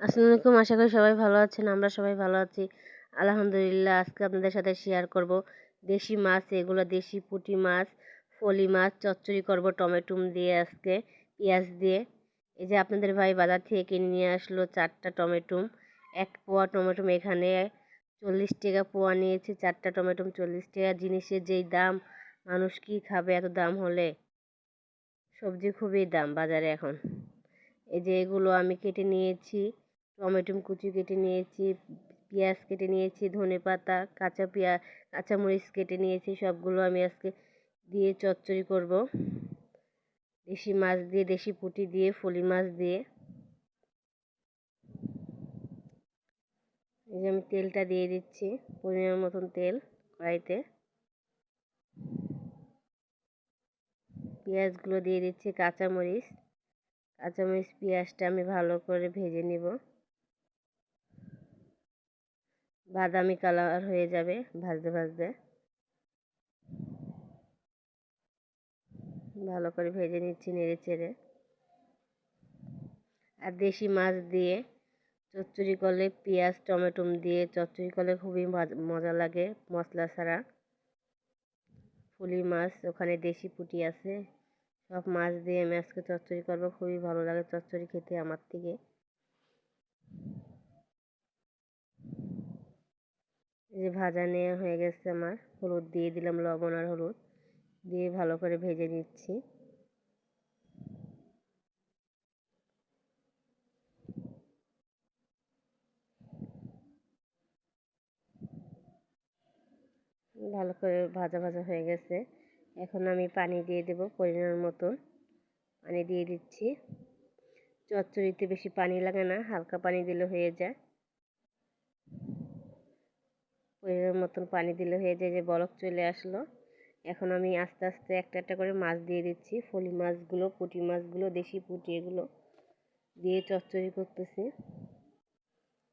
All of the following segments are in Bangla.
আসসালামু আলাইকুম। আশা করি সবাই ভালো আছেন। আমরা সবাই ভালো আছি আলহামদুলিল্লাহ। আজকে আপনাদের সাথে শেয়ার করব দেশি মাছ, এগুলো দেশি পুঁটি মাছ, ফলি মাছ চচ্চড়ি করব টমেটো দিয়ে, আজকে পেঁয়াজ দিয়ে। এই যে আপনাদের ভাই বাজার থেকে কিনে নিয়ে আসলো 4টা টমেটো। 1 পোয়া টমেটো এখানে 40 টাকা পোয়া নিয়েছে। 4টা টমেটো 40 টাকা। জিনিসের যেই দাম, মানুষ কি খাবে এত দাম হলে? সবজি খুবই দাম বাজারে এখন। এই যে এগুলো আমি কেটে নিয়েছি, টমেটো কুচি কেটে নিয়েছি, পেঁয়াজ কেটে নিয়েছি, ধনেপাতা, কাঁচামরিচ কেটে নিয়েছি। সবগুলো আমি আজকে দিয়ে চচ্চড়ি করব, দেশি মাছ দিয়ে, দেশি পুঁটি দিয়ে, ফলি মাছ দিয়ে। এই যে আমি তেলটা দিয়ে দিচ্ছি, পরিমাণ মতন তেল কড়াইতে। পেঁয়াজগুলো দিয়ে দিচ্ছি, কাঁচামরিচ, পেঁয়াজটা আমি ভালো করে ভেজে নিব, বাদামি কালার হয়ে যাবে ভাজতে ভাজতে। ভালো করে ভেজে নিচ্ছি নেড়ে চেড়ে। আর দেশি মাছ দিয়ে চচ্চড়ি করলে, পেঁয়াজ টমেটো দিয়ে চচ্চড়ি করলে খুবই মজা লাগে মশলা ছাড়া। ফলি মাছ, ওখানে দেশি পুঁটি আছে, সব মাছ দিয়ে আমি আজকে চচ্চড়ি করবো। খুবই ভালো লাগে চচ্চড়ি খেতে আমার থেকে। এই যে ভাজা নেওয়া হয়ে গেছে আমার, হলুদ দিয়ে দিলাম, লবণ আর হলুদ দিয়ে ভালো করে ভেজে নিচ্ছি। ভালো করে ভাজা ভাজা হয়ে গেছে। এখন আমি পানি দিয়ে দেব পরিমাণ মতন। পানি দিয়ে দিচ্ছি। চচ্চড়িতে বেশি পানি লাগে না, হালকা পানি দিলে হয়ে যায়। পরিমাণ মতন পানি দিলে হয়ে যায়। যে বলক চলে আসলো, এখন আমি আস্তে আস্তে একটা একটা করে মাছ দিয়ে দিচ্ছি। ফলি মাছগুলো, পুঁটি মাছগুলো, দেশি পুঁটি, এগুলো দিয়ে চচ্চড়ি করতেছি।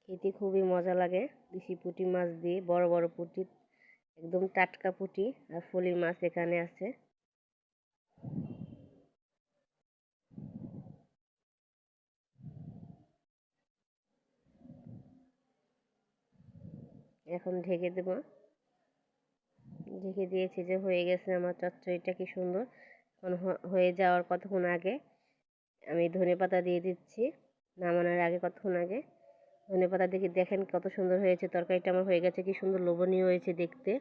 খেতে খুবই মজা লাগে দেশি পুঁটি মাছ দিয়ে, বড় বড় পুঁটি, একদম টাটকা পুঁটি। আর ফলি মাছ এখানে আছে। এখন ঢেকে দেব। ঢেকে দিয়েছি, যে হয়ে গেছে আমার চচ্চড়িটা। কি সুন্দর! এখন হয়ে যাওয়ার কতক্ষণ আগে আমি ধনেপাতা দিয়ে দিচ্ছি, নামানোর আগে কতক্ষণ আগে। ধনেপাতা দেখে দেখেন কত সুন্দর হয়েছে তরকারিটা আমার হয়ে গেছে। কি সুন্দর লোভনীয় হয়েছে দেখতে।